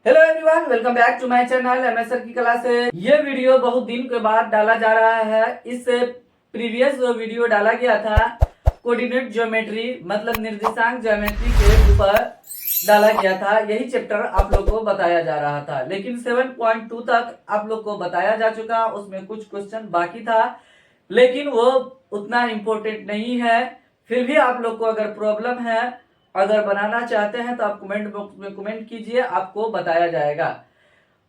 Hello everyone, welcome back to my channel MS sir की class है। ये video बहुत दिन के बाद डाला जा रहा है। इससे प्रीवियस जो वीडियो डाला गया था कोऑर्डिनेट ज्योमेट्री मतलब निर्देशांक ज्योमेट्री के ऊपर डाला गया था। यही चैप्टर आप लोग को बताया जा रहा था, लेकिन 7.2 तक आप लोग को बताया जा चुका। उसमें कुछ क्वेश्चन बाकी था, लेकिन वो उतना इम्पोर्टेंट नहीं है। फिर भी आप लोग को अगर प्रॉब्लम है, अगर बनाना चाहते हैं तो आप कमेंट बॉक्स में कमेंट कीजिए, आपको बताया जाएगा।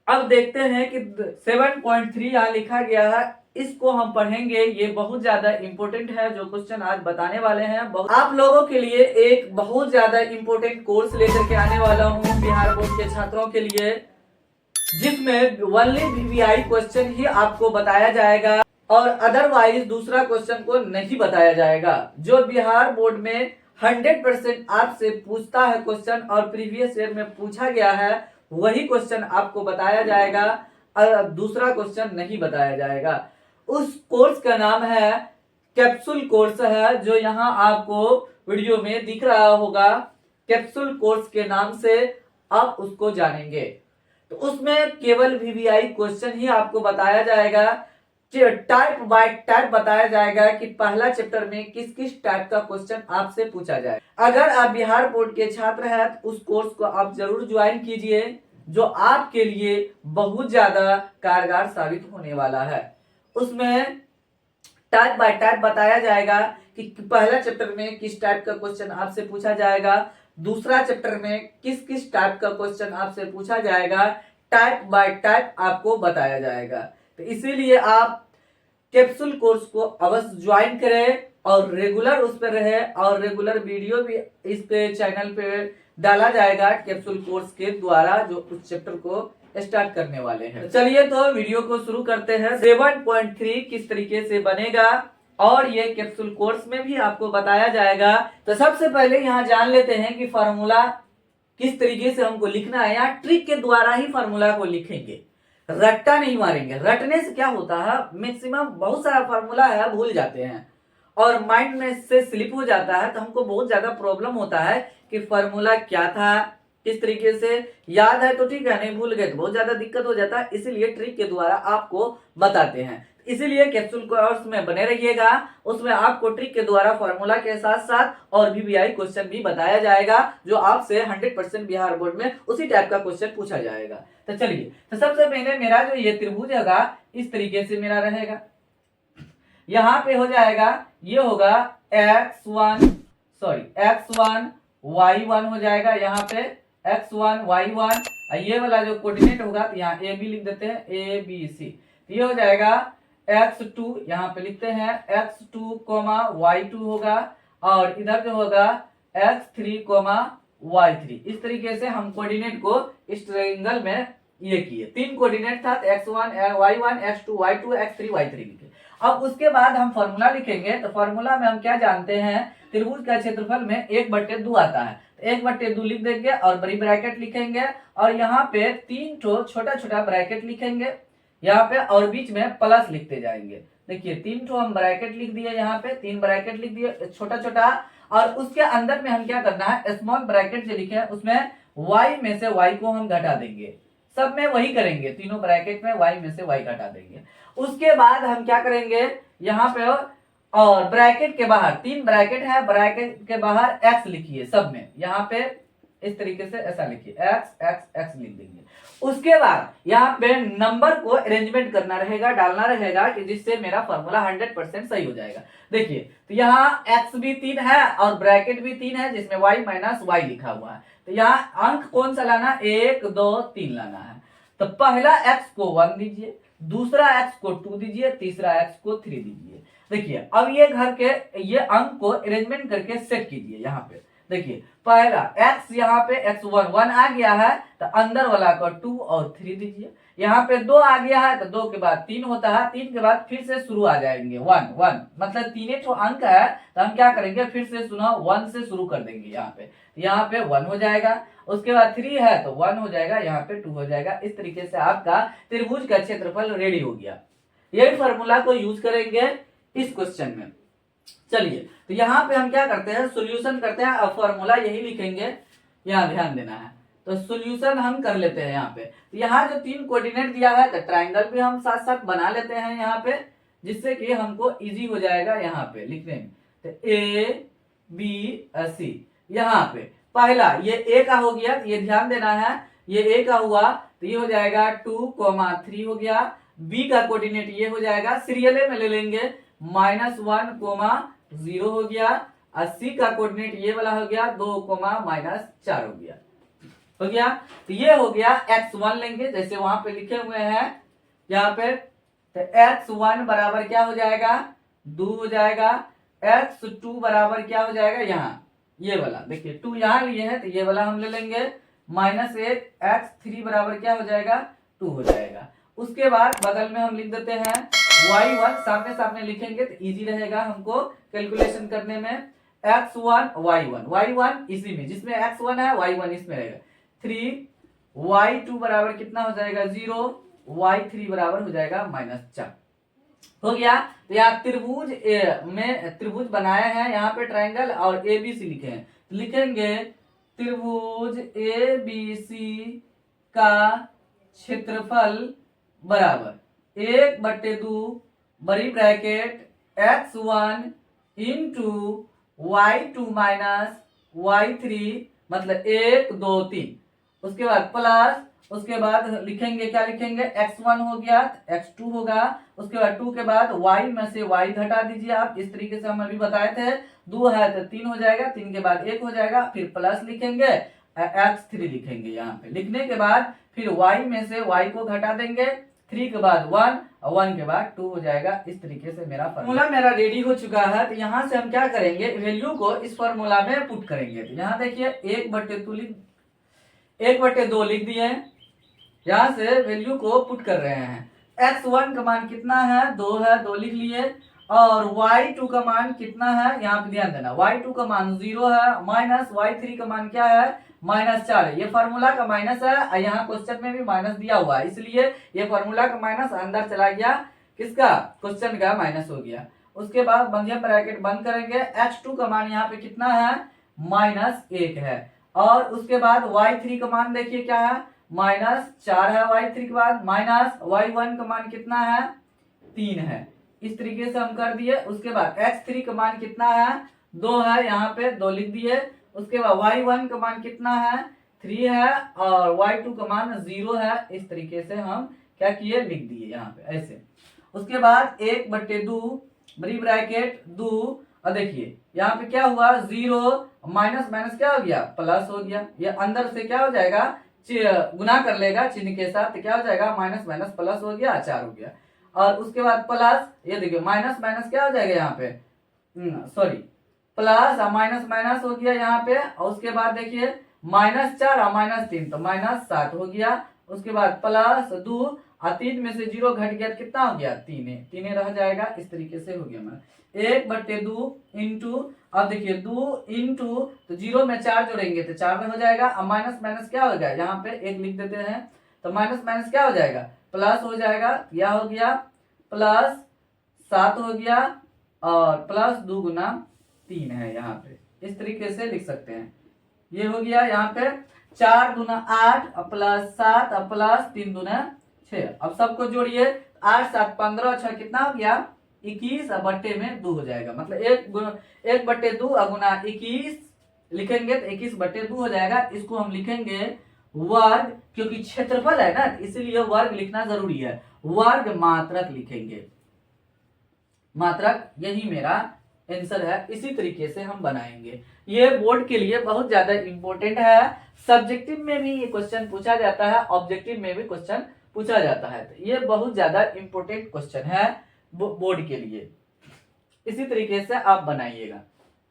अब देखते हैं कि 7.3 यहाँ लिखा गया है, इसको हम पढ़ेंगे। ये बहुत ज्यादा इम्पोर्टेंट है। जो क्वेश्चन आज बताने वाले हैं आप लोगों के लिए एक बहुत ज्यादा इम्पोर्टेंट कोर्स लेकर के आने वाला हूँ बिहार बोर्ड के छात्रों के लिए, जिसमें ओनली वीवीआई क्वेश्चन ही आपको बताया जाएगा और अदरवाइज दूसरा क्वेश्चन को नहीं बताया जाएगा। जो बिहार बोर्ड में 100% आपसे पूछता है क्वेश्चन और प्रीवियस ईयर में पूछा गया है, वही क्वेश्चन आपको बताया जाएगा, दूसरा क्वेश्चन नहीं बताया जाएगा। उस कोर्स का नाम है कैप्सूल कोर्स है, जो यहाँ आपको वीडियो में दिख रहा होगा। कैप्सूल कोर्स के नाम से आप उसको जानेंगे। तो उसमें केवल वीवीआई क्वेश्चन ही आपको बताया जाएगा, टाइप बाय टाइप बताया जाएगा कि पहला चैप्टर में किस किस टाइप का क्वेश्चन आपसे पूछा जाए। अगर आप बिहार बोर्ड के छात्र हैं तो उस कोर्स को आप जरूर ज्वाइन कीजिए, जो आपके लिए बहुत ज्यादा कारगर साबित होने वाला है। उसमें टाइप बाय टाइप बताया जाएगा कि पहला चैप्टर में किस टाइप का क्वेश्चन आपसे पूछा जाएगा, दूसरा चैप्टर में किस किस टाइप का क्वेश्चन आपसे पूछा जाएगा। टाइप बाय टाइप आपको बताया जाएगा। तो इसीलिए आप कैप्सूल कोर्स को अवश्य ज्वाइन करें और रेगुलर उस पर रहे, और रेगुलर वीडियो भी इस पे चैनल पे डाला जाएगा कैप्सूल कोर्स के द्वारा, जो उस चैप्टर को स्टार्ट करने वाले हैं। चलिए तो वीडियो को शुरू करते हैं। 7.3 किस तरीके से बनेगा और ये कैप्सूल कोर्स में भी आपको बताया जाएगा। तो सबसे पहले यहाँ जान लेते हैं कि फार्मूला किस तरीके से हमको लिखना है। यहाँ ट्रिक के द्वारा ही फार्मूला को लिखेंगे, रट्टा नहीं मारेंगे। रटने से क्या होता है, मैक्सिमम बहुत सारा फार्मूला है भूल जाते हैं और माइंड में से स्लिप हो जाता है। तो हमको बहुत ज्यादा प्रॉब्लम होता है कि फार्मूला क्या था, किस तरीके से याद है तो ठीक है, नहीं भूल गए तो बहुत ज्यादा दिक्कत हो जाता है। इसीलिए ट्रिक के द्वारा आपको बताते हैं। इसीलिए कैप्सूल कोर्स में बने रहिएगा, उसमें आपको ट्रिक के द्वारा फार्मूला के साथ साथ और वीवीआई क्वेश्चन भी बताया जाएगा, जो आपसे 100% बिहार बोर्ड में उसी टाइप का क्वेश्चन पूछा जाएगा। तो चलिए, तो सबसे पहले मेरा जो ये त्रिभुज होगा इस तरीके से मेरा रहेगा। यहाँ पे हो जाएगा, ये होगा x1 y1 हो जाएगा। यहाँ पे x1 y1, ये वाला जो कोऑर्डिनेट होगा तो यहाँ ए बी लिख देते हैं, ए बी सी। ये हो जाएगा x2, यहाँ पे लिखते हैं x2, y2 होगा, और इधर जो होगा x3, y3। इस तरीके से हम कोऑर्डिनेट को इस ट्रायंगल में ये किए। तीन कोऑर्डिनेट था, x1 y1, x2 y2, x3 y3 लिखे। अब उसके बाद हम फॉर्मूला लिखेंगे। तो फॉर्मूला में हम क्या जानते हैं, त्रिभुज का क्षेत्रफल में 1/2 आता है। तो 1/2 लिख देंगे और बड़ी ब्रैकेट लिखेंगे, और यहाँ पे 3 छोटा छोटा ब्रैकेट लिखेंगे यहाँ पे, और बीच में प्लस लिखते जाएंगे। देखिए 3 हम ब्रैकेट लिख दिए, यहाँ पे 3 ब्रैकेट लिख दिए छोटा छोटा, और उसके अंदर में हम क्या करना है, स्मॉल ब्रैकेट जो लिखे हैं उसमें y में से y को हम घटा देंगे। सब में वही करेंगे, तीनों ब्रैकेट में y में से y घटा देंगे। उसके बाद हम क्या करेंगे, यहाँ पे और ब्रैकेट के बाहर 3 ब्रैकेट है, ब्रैकेट के बाहर x लिखिए सब में। यहाँ पे इस तरीके से ऐसा लिखिए, x x x लिख देंगे। उसके बाद यहाँ पे नंबर को अरेंजमेंट करना रहेगा, डालना रहेगा, कि जिससे मेरा फॉर्मूला 100% सही हो जाएगा। देखिए तो यहाँ x भी 3 है और ब्रैकेट भी 3 है, जिसमें y माइनस y लिखा हुआ है। तो यहाँ अंक कौन सा लाना, 1 2 3 लाना है। तो पहला x को 1 दीजिए, दूसरा x को 2 दीजिए, तीसरा x को 3 दीजिए। देखिए अब ये घर के ये अंक को अरेंजमेंट करके सेट कीजिए। यहाँ पे देखिए पहला x, यहाँ पे x1 1 आ गया है, तो अंदर वाला को 2 और 3 दीजिए। यहाँ पे 2 आ गया है, तो 2 के बाद 3 होता है, 3 के बाद फिर से शुरू आ जाएंगे 1 1, मतलब 3 अंक है। तो हम क्या करेंगे, फिर से सुनो 1 से शुरू कर देंगे। यहाँ पे 1 हो जाएगा, उसके बाद 3 है तो 1 हो जाएगा, यहाँ पे 2 हो जाएगा। इस तरीके से आपका त्रिभुज का क्षेत्रफल रेडी हो गया। यही फॉर्मूला को यूज करेंगे इस क्वेश्चन में। चलिए तो यहाँ पे हम क्या करते हैं, सॉल्यूशन करते हैं। अब फॉर्मूला यही लिखेंगे, यहाँ ध्यान देना है। तो सोल्यूशन हम कर लेते हैं यहाँ पे। तो यहाँ जो 3 कोऑर्डिनेट दिया है तो ट्राइंगल भी हम साथ साथ बना लेते हैं यहाँ पे, जिससे कि हमको इजी हो जाएगा यहाँ पे लिखने में। तो ABC यहाँ पे पहला ये A का हो गया, ये ध्यान देना है, ये A का हुआ तो ये हो जाएगा 2,3 हो गया। B का कोऑर्डिनेट ये हो जाएगा, सीरियल में ले लेंगे -1,0 हो गया। और C का कोऑर्डिनेट ये वाला हो गया 2,-4 हो गया। हो गया तो ये हो गया x1 लेंगे जैसे वहां पे लिखे हुए हैं यहाँ पे। तो x1 बराबर क्या हो जाएगा 2 हो जाएगा। x2 बराबर क्या हो जाएगा यहाँ ये वाला देखिए 2 यहाँ लिए हैं तो ये वाला हम ले लेंगे -1। x3 बराबर क्या हो जाएगा 2 हो जाएगा। उसके बाद बगल में हम लिख देते हैं y1, सामने सामने लिखेंगे तो इजी रहेगा हमको कैलकुलेशन करने में। x1 y1 इसी में जिसमें x1 है y1 इसमें रहेगा 3। y2 बराबर कितना हो जाएगा 0, y3 बराबर हो जाएगा -4 हो गया। तो यहाँ त्रिभुज में त्रिभुज बनाए हैं यहाँ पे ट्रायंगल और ABC लिखे हैं तो लिखेंगे त्रिभुज ABC का क्षेत्रफल बराबर 1/2 बड़ी bracket x1 into y2 minus y3 मतलब 1 2 3। उसके बाद प्लस, उसके बाद लिखेंगे क्या लिखेंगे x1 हो गया x2 होगा। उसके बाद 2 के बाद y में से y घटा दीजिए आप, इस तरीके से हम अभी बताए थे। 2 है तो 3 हो जाएगा, 3 के बाद 1 हो जाएगा, फिर प्लस लिखेंगे x3 लिखेंगे यहाँ पे। लिखने के बाद फिर y में से y को घटा देंगे, 3 के बाद 1 और 1 के बाद 2 हो जाएगा। इस तरीके से मेरा फॉर्मूला मेरा रेडी हो चुका है। तो यहाँ से हम क्या करेंगे वैल्यू को इस फॉर्मूला में पुट करेंगे। तो यहाँ देखिए 1/2 लिख दिए, यहाँ से वैल्यू को पुट कर रहे हैं। x1 का मान कितना है 2 है, 2 लिख लिए। और y2 का मान कितना है यहाँ पे ध्यान देना, y2 का मान 0 है, माइनस y3 का मान क्या है -4 है। ये फार्मूला का माइनस है, यहाँ क्वेश्चन में भी माइनस दिया हुआ है, इसलिए ये फार्मूला का माइनस अंदर चला गया, किसका क्वेश्चन का माइनस हो गया। उसके बाद मध्यम ब्रैकेट बंद करेंगे। x2 का मान यहाँ पे कितना है -1 है। और उसके बाद y3 का मान देखिए क्या है -4 है, y3 के बाद माइनस y1 का मान कितना है 3 है। इस तरीके से हम कर दिए। उसके बाद x3 का मान कितना है 2 है, यहाँ पे 2 लिख दिए। उसके बाद y1 का मान कितना है 3 है और y2 का मान 0 है। इस तरीके से हम क्या किए लिख दिए यहाँ पे ऐसे। उसके बाद 1/2 बड़ी ब्रैकेट 2 और देखिए यहाँ पे क्या हुआ 0 माइनस माइनस क्या हो गया प्लस हो गया। ये अंदर से क्या हो जाएगा गुना कर लेगा चिन्ह के साथ, तो क्या हो जाएगा माइनस माइनस प्लस हो गया 4 हो गया। और उसके बाद प्लस ये देखिए माइनस माइनस क्या हो जाएगा यहाँ पे सॉरी प्लस और माइनस माइनस हो गया यहाँ पे। और उसके बाद देखिए -4 और -3 तो -7 हो गया। उसके बाद +2 और 3 में से 0 घट गया तो कितना हो गया 3 रह जाएगा। इस तरीके से हो गया हमारा 1/2 इंटू, अब देखिए 2 इंटू तो 0 में 4 जोड़ेंगे तो 4 में हो जाएगा। अब माइनस माइनस क्या हो गया यहाँ पे 1 लिख देते हैं तो माइनस माइनस क्या हो जाएगा प्लस हो जाएगा। यह हो गया +7 हो गया और +2 गुना 3 है यहाँ पे। इस तरीके से लिख सकते हैं। ये हो गया यहाँ पे 4 दूना 8 और +7 और +3 दूना 6। अब सबको जोड़िए 8 7 15 6 कितना हो गया 21 और बट्टे में 2 हो जाएगा। मतलब 1/2 गुना 21 लिखेंगे तो 21/2 हो जाएगा। इसको हम लिखेंगे वर्ग, क्योंकि क्षेत्रफल है ना इसीलिए वर्ग लिखना जरूरी है। वर्ग मात्रक लिखेंगे, मात्रक यही मेरा आंसर है। इसी तरीके से हम बनाएंगे। ये बोर्ड के लिए बहुत ज्यादा इंपॉर्टेंट है। सब्जेक्टिव में भी ये क्वेश्चन पूछा जाता है, ऑब्जेक्टिव में भी क्वेश्चन पूछा जाता है। तो ये बहुत ज्यादा इंपॉर्टेंट क्वेश्चन है बोर्ड के लिए। इसी तरीके से आप बनाइएगा।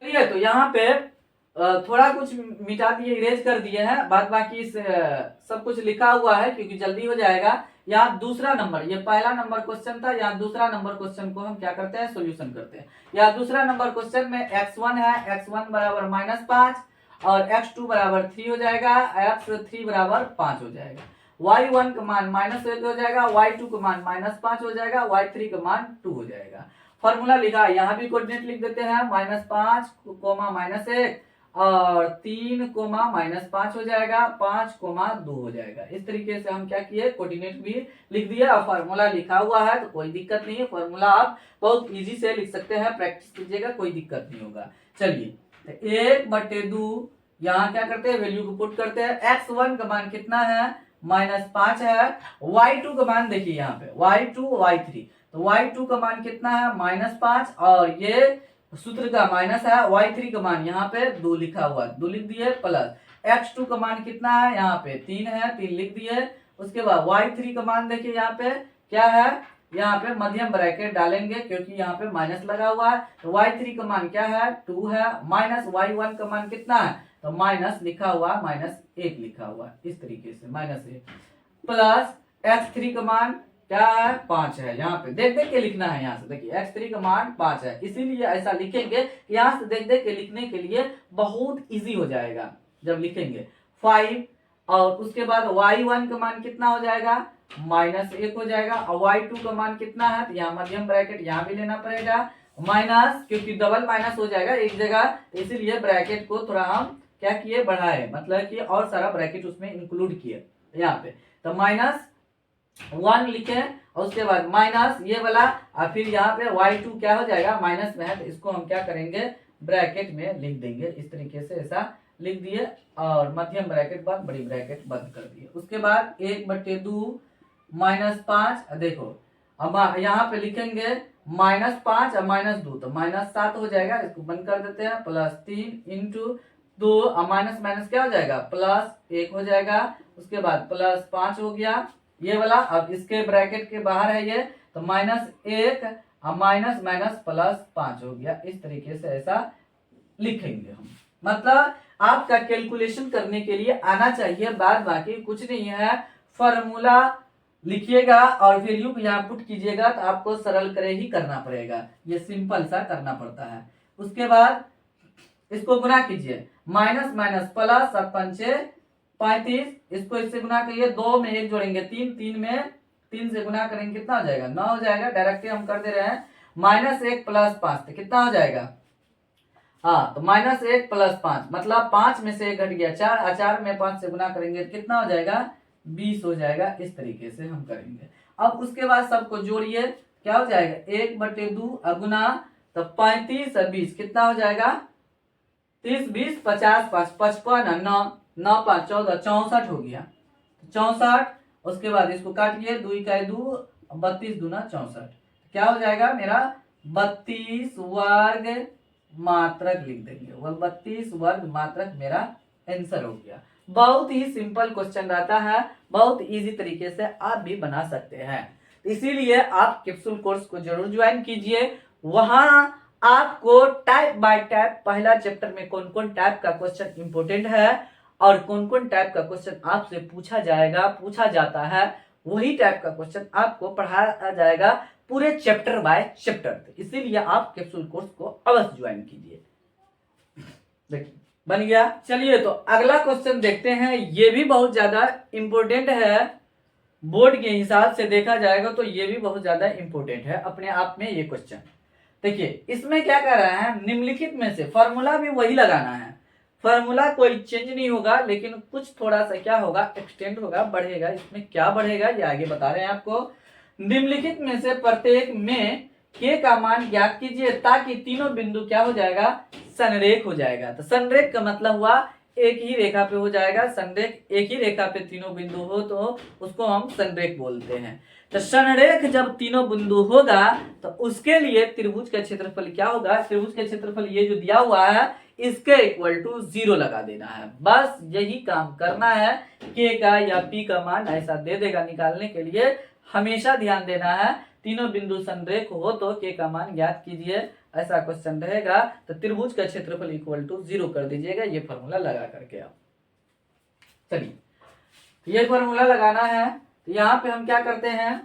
चलिए तो यहाँ पे थोड़ा कुछ मिटा दिए, इरेज कर दिए हैं, बाद बाकी सब कुछ लिखा हुआ है क्योंकि जल्दी हो जाएगा। यहाँ दूसरा नंबर, ये पहला नंबर क्वेश्चन था, यहाँ दूसरा नंबर क्वेश्चन को हम क्या करते हैं सोल्यूशन करते हैं। यहाँ दूसरा नंबर क्वेश्चन में x1 है, x1 बराबर -5 और x2 बराबर 3 हो जाएगा, x3 बराबर 5 हो जाएगा। y1 का मान -1 हो जाएगा, y2 का मान -5 हो जाएगा, y3 का मान 2 हो जाएगा। फॉर्मूला लिखा, यहाँ भी कोऑर्डिनेट लिख देते हैं -5, -1 और 3 कोमा -5 हो जाएगा, 5 कोमा 2 हो जाएगा। इस तरीके से हम क्या किए, कोऑर्डिनेट भी लिख दिया और फॉर्मूला लिखा हुआ है तो कोई दिक्कत नहीं है। फॉर्मूला आप बहुत इजी से लिख सकते हैं, प्रैक्टिस कीजिएगा, कोई दिक्कत नहीं होगा। चलिए तो 1/2 यहाँ क्या करते हैं, वैल्यू को पुट करते हैं। x1 का मान कितना है, -5 है। y2 का मान देखिए यहाँ पे y2 y3, तो y2 का मान कितना है -5 और ये सूत्र का माइनस है। y3 का मान यहाँ पे 2 लिखा हुआ है, 2 लिख दिए, प्लस x2 का मान कितना है, यहाँ पे 3 है, 3 लिख दिए। उसके बाद y3 का मान देखिए यहाँ पे क्या है, यहाँ पे मध्यम ब्रैकेट डालेंगे क्योंकि यहाँ पे माइनस लगा हुआ है। तो y3 का मान क्या है, 2 है, माइनस y1 का मान कितना है, तो माइनस लिखा हुआ, -1 लिखा हुआ है, इस तरीके से -1 प्लस x3 का मान क्या है, 5 है। यहाँ पे देख देख के लिखना है, यहाँ से देखिए x3 का मान 5 है, इसीलिए ऐसा लिखेंगे। यहाँ से देख देख के लिखने के लिए बहुत इजी हो जाएगा जब लिखेंगे 5। और उसके बाद y1 का मान कितना हो जाएगा, -1 हो जाएगा। और y2 का मान कितना है, तो यहाँ मध्यम ब्रैकेट यहाँ भी लेना पड़ेगा, माइनस, क्योंकि डबल माइनस हो जाएगा एक जगह, तो इसीलिए ब्रैकेट को थोड़ा हम क्या किए, बढ़ाए, मतलब कि और सारा ब्रैकेट उसमें इंक्लूड किए यहाँ पे। तो -1 लिखे और उसके बाद माइनस ये वाला, और फिर यहाँ पे y2 क्या हो जाएगा, माइनस में है, तो इसको हम क्या करेंगे, ब्रैकेट में लिख देंगे। इस तरीके से ऐसा लिख दिए और मध्यम ब्रैकेट बाद बड़ी ब्रैकेट बंद कर दिए। उसके बाद 1/2 -5, देखो अब यहाँ पे लिखेंगे -5 और -2, तो -7 हो जाएगा, इसको बंद कर देते हैं, प्लस 3 इंटू 2 और माइनस माइनस क्या हो जाएगा, +1 हो जाएगा। उसके बाद +5 हो गया ये वाला। अब इसके ब्रैकेट के बाहर है ये, तो -1 और माइनस माइनस +5 हो गया। इस तरीके से ऐसा लिखेंगे हम, मतलब आपका कैलकुलेशन करने के लिए आना चाहिए, बाद बाकी कुछ नहीं है। फॉर्मूला लिखिएगा और वैल्यू को यहाँ पुट कीजिएगा, तो आपको सरल करे ही करना पड़ेगा, ये सिंपल सा करना पड़ता है। उसके बाद इसको गुना कीजिए, माइनस माइनस प्लस, 35, इसको इससे गुना करिए, 2 में 1 जोड़ेंगे 3, 3 में 3 से गुना करेंगे कितना हो जाएगा, 9 हो जाएगा। डायरेक्ट हम कर दे रहे हैं, -1 + 5 तो कितना हो जाएगा, हाँ, तो -1 + 5 मतलब 5 में से 1 घट गया 4, 4 में 5 से गुना करेंगे तो कितना हो जाएगा, 20 हो जाएगा। इस तरीके से हम करेंगे। अब उसके बाद सबको जोड़िए, क्या हो जाएगा, 1/2 गुना, तो 35 और 20 कितना हो जाएगा, 30, 20, 50, 5, 55, 9, 9, 5, 14, 64 हो गया, 64। उसके बाद इसको काटिए, 2 × 2, 32 दूना 64, क्या हो जाएगा मेरा, 32 वर्ग मात्रक लिख देंगे, वह 32 वर्ग मात्रक मेरा आंसर हो गया। बहुत ही सिंपल क्वेश्चन रहता है, बहुत इजी तरीके से आप भी बना सकते हैं। इसीलिए आप कैप्सूल कोर्स को जरूर ज्वाइन कीजिए। वहां आपको टाइप बाय टाइप, पहला चैप्टर में कौन कौन टाइप का क्वेश्चन इंपोर्टेंट है और कौन कौन टाइप का क्वेश्चन आपसे पूछा जाता है, वही टाइप का क्वेश्चन आपको पढ़ाया जाएगा पूरे चैप्टर बाय चैप्टर। इसीलिए आप कैप्सूल कोर्स को अवश्य ज्वाइन कीजिए। देखिए बन गया। चलिए तो अगला क्वेश्चन देखते हैं, ये भी बहुत ज्यादा इंपॉर्टेंट है, बोर्ड के हिसाब से देखा जाएगा तो ये भी बहुत ज्यादा इंपॉर्टेंट है अपने आप में ये क्वेश्चन। देखिए इसमें क्या कर रहा है, निम्नलिखित में से फॉर्मूला भी वही लगाना है, फॉर्मूला कोई चेंज नहीं होगा, लेकिन कुछ थोड़ा सा क्या होगा, एक्सटेंड होगा, बढ़ेगा। इसमें क्या बढ़ेगा ये आगे बता रहे हैं आपको। निम्नलिखित में से प्रत्येक में के का मान ज्ञात कीजिए ताकि तीनों बिंदु क्या हो जाएगा, संरेख हो जाएगा। तो संरेख का मतलब हुआ एक ही रेखा पे हो जाएगा, संरेख एक ही रेखा पे तीनों बिंदु हो तो उसको हम संरेख बोलते हैं। तो संरेख जब तीनों बिंदु होगा तो उसके लिए त्रिभुज का क्षेत्रफल क्या होगा, त्रिभुज का क्षेत्रफल ये जो दिया हुआ है इसके इक्वल टू 0 लगा देना है। बस यही काम करना है, के का या पी का मान ऐसा दे देगा निकालने के लिए। हमेशा ध्यान देना है, तीनों बिंदु संरेख हो तो के का मान ज्ञात कीजिए, ऐसा क्वेश्चन रहेगा। तो त्रिभुज का क्षेत्रफल इक्वल टू 0 कर दीजिएगा, ये फॉर्मूला लगा करके आप। चलिए ये फॉर्मूला लगाना है, तो यहाँ पे हम क्या करते हैं,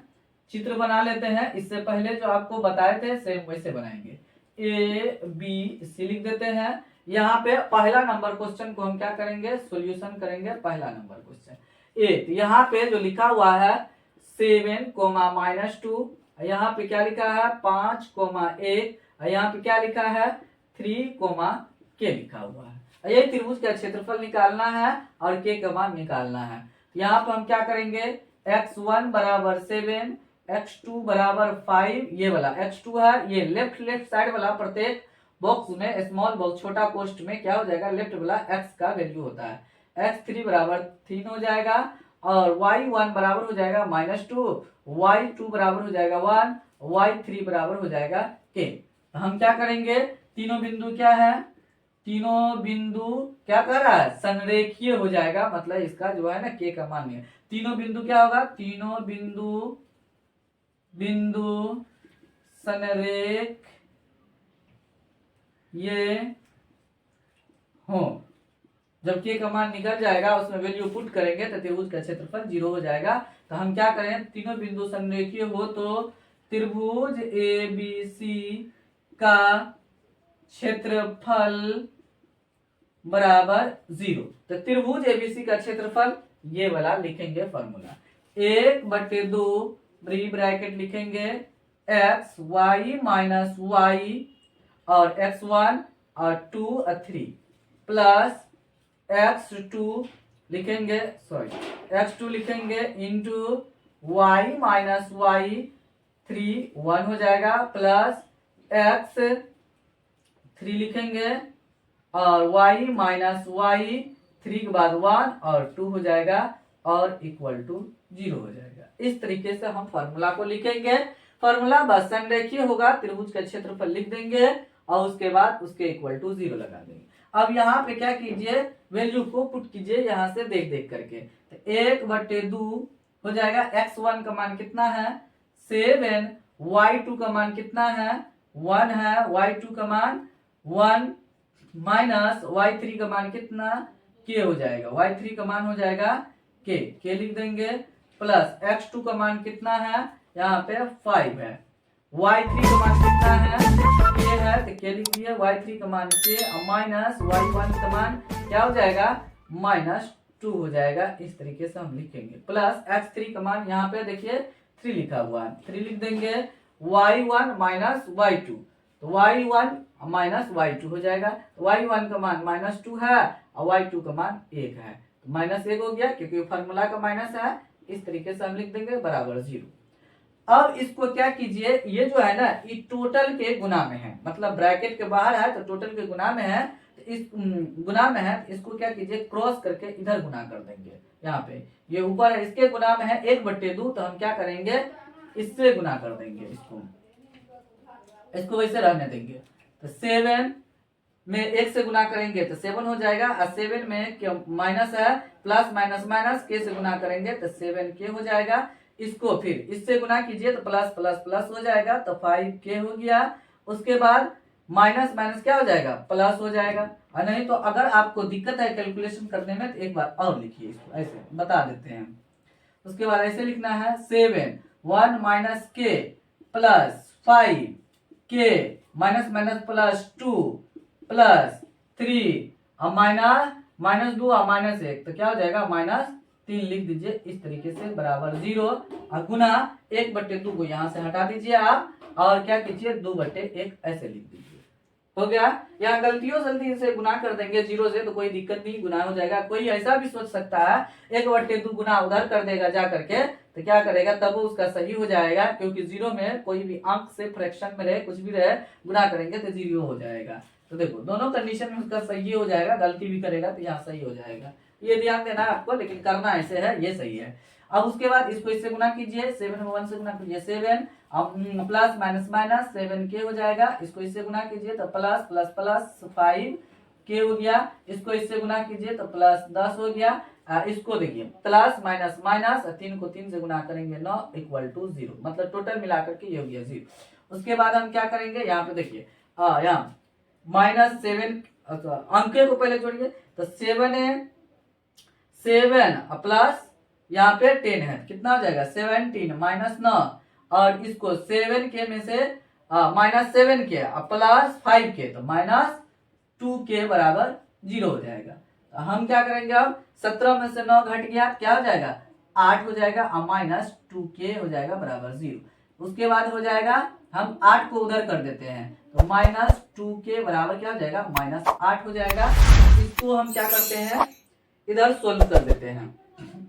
चित्र बना लेते हैं। इससे पहले जो आपको बताए थे सेम वैसे बनाएंगे, ABC लिख देते हैं। यहाँ पे पहला नंबर क्वेश्चन को हम क्या करेंगे, सॉल्यूशन करेंगे। पहला नंबर क्वेश्चन ए, तो यहाँ पे जो लिखा हुआ है 7, -2, यहाँ पे क्या लिखा है 5, 1, यहाँ पे क्या लिखा है 3, K लिखा हुआ है। ये त्रिभुज का क्षेत्रफल निकालना है और के का मान निकालना है। यहाँ पर हम क्या करेंगे, x1 बराबर 7, x2 बराबर 5, ये वाला x2 है, ये लेफ्ट साइड वाला प्रत्येक बॉक्स में स्मॉल बॉक्स छोटा कोष्ठ में क्या हो जाएगा, लेफ्ट वाला x का वैल्यू होता है। x3 बराबर 3 हो जाएगा और y1 बराबर हो जाएगा -2, y2 बराबर हो जाएगा 1, y3 बराबर हो जाएगा k। तो हम क्या करेंगे, तीनों बिंदु क्या है, तीनों बिंदु क्या कर रहा है, संरेखीय हो जाएगा, मतलब इसका जो है ना के का मान है। तीनों बिंदु क्या होगा, तीनों बिंदु संरेख ये हो। जब के का मान निकल जाएगा उसमें वैल्यू पुट करेंगे तो त्रिभुज का क्षेत्रफल 0 हो जाएगा। तो हम क्या करें, तीनों बिंदु संरेखीय हो तो त्रिभुज ABC का क्षेत्रफल बराबर 0। तो त्रिभुज एबीसी का क्षेत्रफल ये वाला लिखेंगे फॉर्मूला, 1/2 बड़ी ब्रैकेट लिखेंगे x y माइनस y और x1 और 2 और 3 प्लस x2 लिखेंगे, x2 लिखेंगे इंटू y माइनस y 3 1 हो जाएगा प्लस x3 लिखेंगे और y माइनस y 3 के बाद 1 और 2 हो जाएगा और इक्वल टू 0 हो जाएगा। इस तरीके से हम फॉर्मूला को लिखेंगे। फॉर्मूला बस संरेखीय होगा, त्रिभुज का क्षेत्रफल लिख देंगे और उसके बाद उसके इक्वल टू 0 लगा देंगे। अब यहाँ पे क्या कीजिए, वैल्यू को पुट कीजिए यहाँ से देख देख करके। तो 1/2 हो जाएगा, x1 का मान कितना है 7, y2 का मान कितना है 1 है, y2 का मान 1 माइनस y3 का मान कितना k हो जाएगा, y3 का मान हो जाएगा k लिख देंगे प्लस x2 का मान कितना है, यहाँ पे 5 है, y3 का मान कितना है k है तो k लिख दिए, y3 का मान k माइनस y1 का मान क्या हो जाएगा -2 हो जाएगा। इस तरीके से हम लिखेंगे प्लस x3 का मान यहाँ पे देखिए 3 लिखा हुआ है, 3 लिख देंगे, y1 माइनस y2 तो y1 माइनस y2 हो जाएगा, y1 का मान -2 है और y2 का मान 1 है, तो -1 हो गया क्योंकि फार्मूला का माइनस है। इस तरीके से हम लिख देंगे बराबर 0। अब इसको क्या कीजिए, ये जो है ना ये टोटल के गुना में है, मतलब ब्रैकेट के बाहर है तो टोटल के गुना में है, तो इस गुना में है, इसको क्या कीजिए क्रॉस करके इधर गुना कर देंगे। यहाँ पे ये ऊपर है इसके गुना में है 1/2, तो हम क्या करेंगे इससे गुना कर देंगे, इसको वैसे रहने देंगे। तो 7 में 1 से गुना करेंगे तो 7 हो जाएगा और 7 में क्या माइनस है, प्लस माइनस माइनस के से गुना करेंगे तो 7k हो जाएगा। इसको फिर इससे गुना कीजिए तो प्लस प्लस प्लस हो जाएगा तो 5k हो गया। उसके बाद माइनस माइनस क्या हो जाएगा, प्लस हो जाएगा। और नहीं तो अगर आपको दिक्कत है कैलकुलेशन करने में तो एक बार और लिखिए, इसको ऐसे बता देते हैं। उसके बाद ऐसे लिखना है 7 1 minus k plus 5k minus minus plus 2 plus 3 और -2 और -1 तो क्या हो जाएगा -3 लिख दीजिए। इस तरीके से बराबर 0 और गुना 1/2 को यहाँ से हटा दीजिए आप और क्या कीजिए 2/1 ऐसे लिख दीजिए, हो गया। यहाँ गलतियों जल्दी से गुना कर देंगे 0 से तो कोई दिक्कत नहीं, गुना हो जाएगा। कोई ऐसा भी सोच सकता है 1/2 गुना उधर कर देगा जा करके तो क्या करेगा तब उसका सही हो जाएगा, क्योंकि 0 में कोई भी अंक से फ्रैक्शन में रहे कुछ भी रहे गुना करेंगे तो 0 हो जाएगा। तो देखो दोनों कंडीशन में उसका सही हो जाएगा, गलती भी करेगा तो यहाँ सही हो जाएगा। ये ध्यान देना है आपको, लेकिन करना ऐसे है, ये सही है। अब उसके बाद इसको इससे गुना कीजिए, 7 में 1 से गुना कीजिए 7 प्लस माइनस माइनस 7k हो जाएगा। इसको इससे गुना कीजिए तो प्लस प्लस प्लस 5k हो गया। इसको इससे गुना कीजिए तो प्लस 10 हो गया। इसको देखिए प्लस माइनस माइनस 3 को 3 से गुना करेंगे 9 इक्वल टू 0, मतलब टोटल मिलाकर के ये हो गया 0। उसके बाद हम क्या करेंगे, यहाँ पे देखिए यहाँ -7 अंक को पहले जोड़िए तो 7 प्लस यहाँ पे 10 है, कितना हो जाएगा 17 -9 और इसको 7k में से -7k प्लस 5k तो -2k बराबर 0 हो जाएगा। तो हम क्या करेंगे अब 17 में से 9 घट गया क्या हो जाएगा 8 हो जाएगा और -2k हो जाएगा बराबर 0। उसके बाद हो जाएगा हम 8 को उधर कर देते हैं तो -2 के बराबर क्या हो जाएगा, -8 हो जाएगा। इसको हम क्या करते हैं, इधर सोल्व कर देते हैं।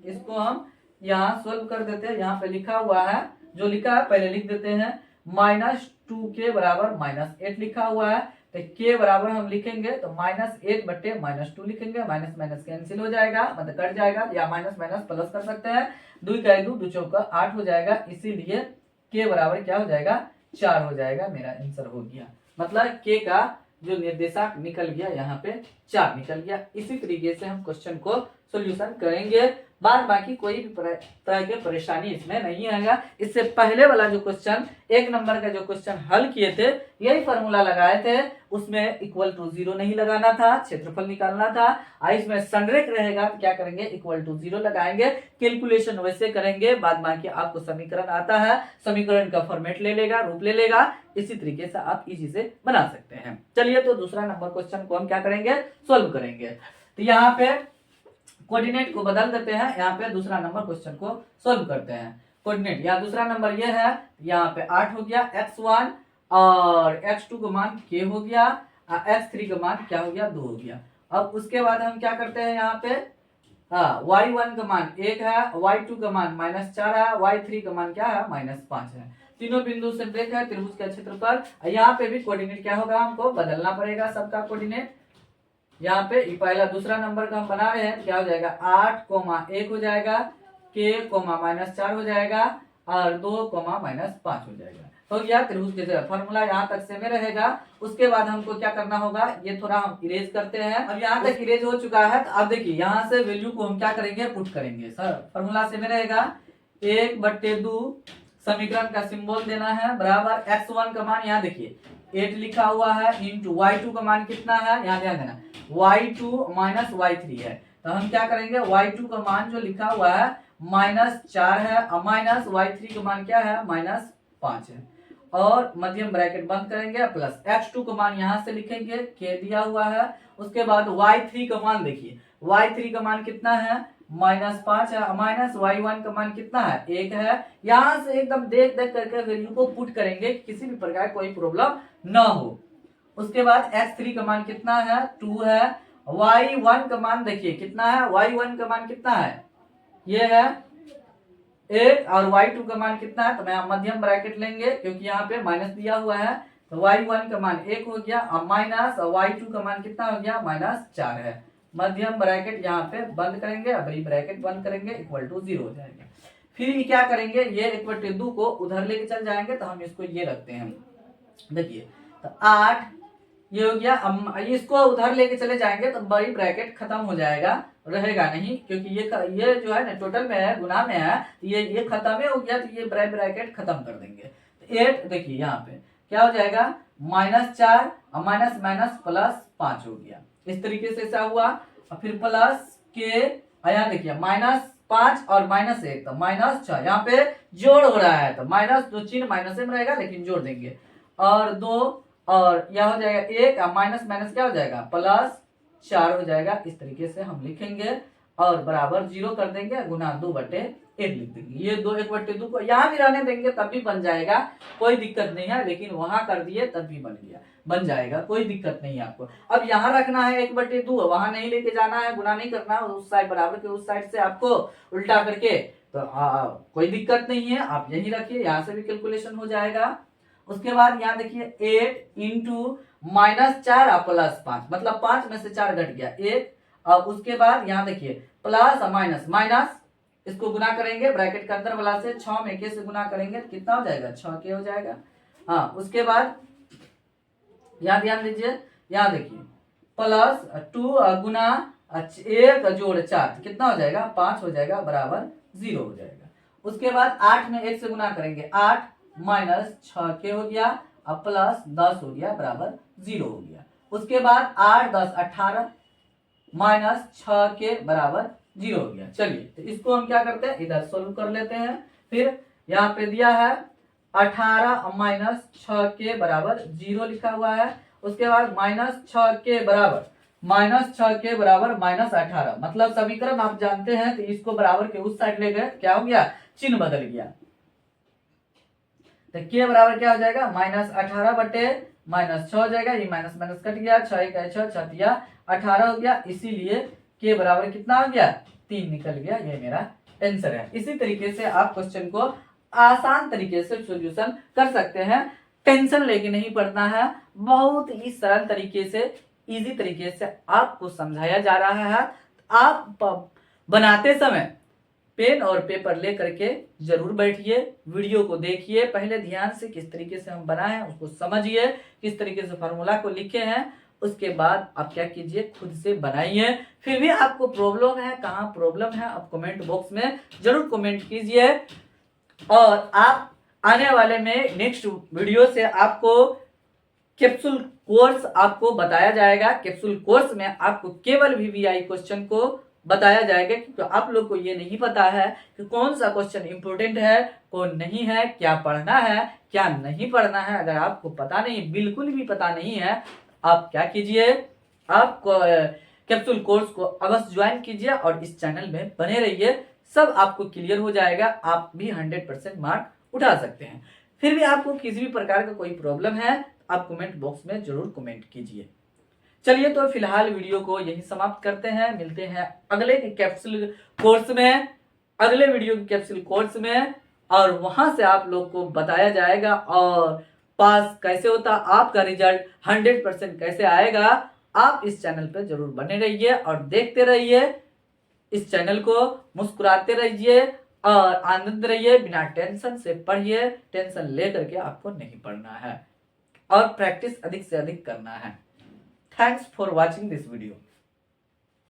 इसको हम यहाँ सोल्व कर देते हैं। यहाँ पे लिखा हुआ है, जो लिखा है पहले लिख देते हैं। -2 के बराबर -8 लिखा हुआ है, तो के बराबर हम लिखेंगे तो -8 बटे -2 लिखेंगे। माइनस माइनस कैंसिल हो जाएगा, मतलब कट जाएगा, या माइनस माइनस प्लस कर सकते हैं। 2 का 2, 2 चौका 8 हो जाएगा। इसीलिए के बराबर क्या हो जाएगा, 4 हो जाएगा। मेरा आंसर हो गया, मतलब के का जो निर्देशांक निकल गया यहाँ पे 4 निकल गया। इसी तरीके से हम क्वेश्चन को सोल्यूशन करेंगे। बाद बाकी कोई भी तरह की परेशानी इसमें नहीं आएगा। इससे पहले वाला जो क्वेश्चन, 1 नंबर का जो क्वेश्चन हल किए थे, यही फॉर्मूला लगाए थे। उसमें इक्वल टू 0 नहीं लगाना था, क्षेत्रफल निकालना था। इसमें संरेख रहेगा तो क्या करेंगे, इक्वल टू 0 लगाएंगे। कैलकुलेशन वैसे करेंगे। बाद बाकी आपको समीकरण आता है, समीकरण का फॉर्मेट ले लेगा, रूप ले लेगा। इसी तरीके से आप इजी से बना सकते हैं। चलिए, तो दूसरा नंबर क्वेश्चन को हम क्या करेंगे, सोल्व करेंगे। तो यहाँ पे कोऑर्डिनेट को बदल देते हैं। यहाँ पे दूसरा नंबर क्वेश्चन को सोल्व करते हैं। कोऑर्डिनेट या दूसरा नंबर ये है, यहाँ पे 8 हो गया, x1 और x2 का मान k हो गया, x3 का मान क्या हो गया, 2 हो गया। अब उसके बाद हम क्या करते हैं, यहाँ पे y1 का मान 1 है, y2 का मान -4 है, y3 का मान क्या है, -5 है। तीनों बिंदु से ब्रेक है त्रिभुज का क्षेत्रफल। यहाँ पे भी कोऑर्डिनेट क्या होगा, हमको बदलना पड़ेगा सबका कोऑर्डिनेट। यहाँ पे पहला दूसरा नंबर का हम बना रहे हैं, क्या हो जाएगा, 8,1 हो जाएगा, k, -4 हो जाएगा, और 2, -5 हो जाएगा। तो यह त्रिभुज के फॉर्मूला यहाँ तक से में रहेगा। उसके बाद हमको क्या करना होगा, ये थोड़ा हम इरेज करते हैं। अब यहाँ तक इरेज हो चुका है, तो अब देखिए यहाँ से वैल्यू को हम क्या करेंगे, पुट करेंगे। सर फॉर्मूला से में रहेगा 1/2, समीकरण का सिंबल देना है, बराबर x1 का मान यहाँ देखिए 8 लिखा हुआ है, इंटू y2 का मान कितना है, यहाँ ध्यान देना, y2 माइनस y3 है। तो हम क्या करेंगे, y2 का मान जो लिखा हुआ है -4 है, और माइनस y3 का मान क्या है, -5 है, और मध्यम ब्रैकेट बंद करेंगे, प्लस x2 का मान यहाँ से लिखेंगे, k दिया हुआ है। उसके बाद y3 का मान देखिए, y3 का मान कितना है, -5 है, माइनस y1 का मान कितना है, 1 है। यहाँ से एकदम देख देख करके वैल्यू को पुट करेंगे, किसी भी प्रकार कोई प्रॉब्लम ना हो। उसके बाद x3 का मान कितना है, 2 है, y1 का मान देखिए कितना है, y1 का मान कितना है, ये है 1, और y2 का मान कितना है, तो मैं मध्यम ब्रैकेट लेंगे क्योंकि यहाँ पे माइनस दिया हुआ है। तो y1 का मान 1 हो गया, और माइनस y2 का मान कितना हो गया, -4 है। मध्यम ब्रैकेट यहाँ पे बंद करेंगे, बड़ी ब्रैकेट बंद करेंगे, इक्वल टू 0 हो जाएगा। फिर क्या करेंगे, ये 1/2 को उधर लेके चल जाएंगे, तो हम इसको ये रखते हैं। देखिए तो 8 ये हो गया। अब इसको उधर लेके चले जाएंगे तो बड़ी ब्रैकेट खत्म हो जाएगा, रहेगा नहीं, क्योंकि ये जो है ना टोटल में है, गुना में है, तो ये खत्म ही हो गया, तो ये बड़ी ब्रैकेट खत्म कर देंगे। तो 8 देखिए यहाँ पे क्या हो जाएगा, -4 और माइनस माइनस +5 हो गया। इस तरीके से ऐसा हुआ, और फिर प्लस के, यहाँ देखिए -5 और -1, तो -6, यहाँ पे जोड़ हो रहा है, तो माइनस दो चिन्ह माइनस में रहेगा, लेकिन जोड़ देंगे, और 2, और यह हो जाएगा 1, माइनस माइनस क्या हो जाएगा, +4 हो जाएगा। इस तरीके से हम लिखेंगे, और बराबर 0 कर देंगे, गुना 2/1 लिख देंगे। ये 2 1/2 को यहाँ भी रहने देंगे तब भी बन जाएगा, कोई दिक्कत नहीं है, लेकिन वहां कर दिए तब भी बन जाएगा, कोई दिक्कत नहीं है आपको। अब यहाँ रखना है 1/2, वहां नहीं लेके जाना है, गुना नहीं करना, उस साइड बराबर के उस साइड से आपको उल्टा करके, तो कोई दिक्कत नहीं है, आप यही रखिए, यहाँ से भी कैलकुलेशन हो जाएगा। उसके बाद यहाँ देखिए 8 इंटू -4 और +5, मतलब 5 में से 4 घट गया 1, और उसके बाद यहाँ देखिए प्लस और माइनस, इसको गुना करेंगे ब्रैकेट के अंदर वाला से, 6 में के से गुना करेंगे तो कितना हो जाएगा, 6k हो जाएगा। हाँ, उसके बाद यहाँ ध्यान दीजिए, यहाँ देखिए +2 गुना 1 जोड़ 4 कितना हो जाएगा, 5 हो जाएगा, बराबर 0 हो जाएगा। उसके बाद 8 में 1 से गुना करेंगे, 8 -6k हो गया, अब +10 हो गया, बराबर 0 हो गया। उसके बाद 8 10 18 -6k बराबर 0 हो गया। चलिए, तो इसको हम क्या करते हैं, इधर सोल्व कर लेते हैं। फिर यहाँ पे दिया है 18 -6k बराबर 0 लिखा हुआ है। उसके बाद -6k बराबर -18, मतलब समीकरण आप जानते हैं, तो इसको बराबर के उस साइड ले गए, क्या हो गया, चिन्ह बदल गया, तो k बराबर क्या हो जाएगा, -18/, माइनस 6 हो जाएगा, ये माइनस माइनस कट गया, 6 1 6 6 तिया 18 हो गया, इसीलिए के बराबर कितना हो गया 3 निकल गया। ये मेरा आंसर है। इसी तरीके से आप क्वेश्चन को आसान तरीके से सॉल्यूशन कर सकते हैं, टेंशन लेके नहीं पढ़ना है, बहुत ही सरल तरीके से इजी तरीके से आपको समझाया जा रहा है। आप बनाते समय पेन और पेपर लेकर के जरूर बैठिए, वीडियो को देखिए पहले ध्यान से, किस तरीके से हम बनाए हैं उसको समझिए, किस तरीके से फार्मूला को लिखे हैं, उसके बाद आप क्या कीजिए खुद से बनाइए। फिर भी आपको प्रॉब्लम है, कहाँ प्रॉब्लम है आप कमेंट बॉक्स में जरूर कमेंट कीजिए। और आप आने वाले में नेक्स्ट वीडियो से आपको कैप्सूल कोर्स आपको बताया जाएगा। कैप्सूल कोर्स में आपको केवल वीवीआई क्वेश्चन को बताया जाएगा, क्योंकि आप लोग को ये नहीं पता है कि कौन सा क्वेश्चन इंपॉर्टेंट है कौन नहीं है, क्या पढ़ना है क्या नहीं पढ़ना है। अगर आपको पता नहीं, बिल्कुल भी पता नहीं है, आप क्या कीजिए, आप कैप्सूल कोर्स को अवश्य ज्वाइन कीजिए और इस चैनल में बने रहिए, सब आपको क्लियर हो जाएगा, आप भी 100% मार्क उठा सकते हैं। फिर भी आपको किसी भी प्रकार का कोई प्रॉब्लम है आप कमेंट बॉक्स में जरूर कमेंट कीजिए। चलिए तो फिलहाल वीडियो को यही समाप्त करते हैं, मिलते हैं अगले कैप्सूल कोर्स में, अगले वीडियो के कैप्सूल कोर्स में, और वहां से आप लोग को बताया जाएगा और पास कैसे होता, आपका रिजल्ट 100% कैसे आएगा। आप इस चैनल पर जरूर बने रहिए और देखते रहिए इस चैनल को, मुस्कुराते रहिए और आनंद रहिए, बिना टेंशन से पढ़िए, टेंशन लेकर के आपको नहीं पढ़ना है और प्रैक्टिस अधिक से अधिक करना है। Thanks for watching this video.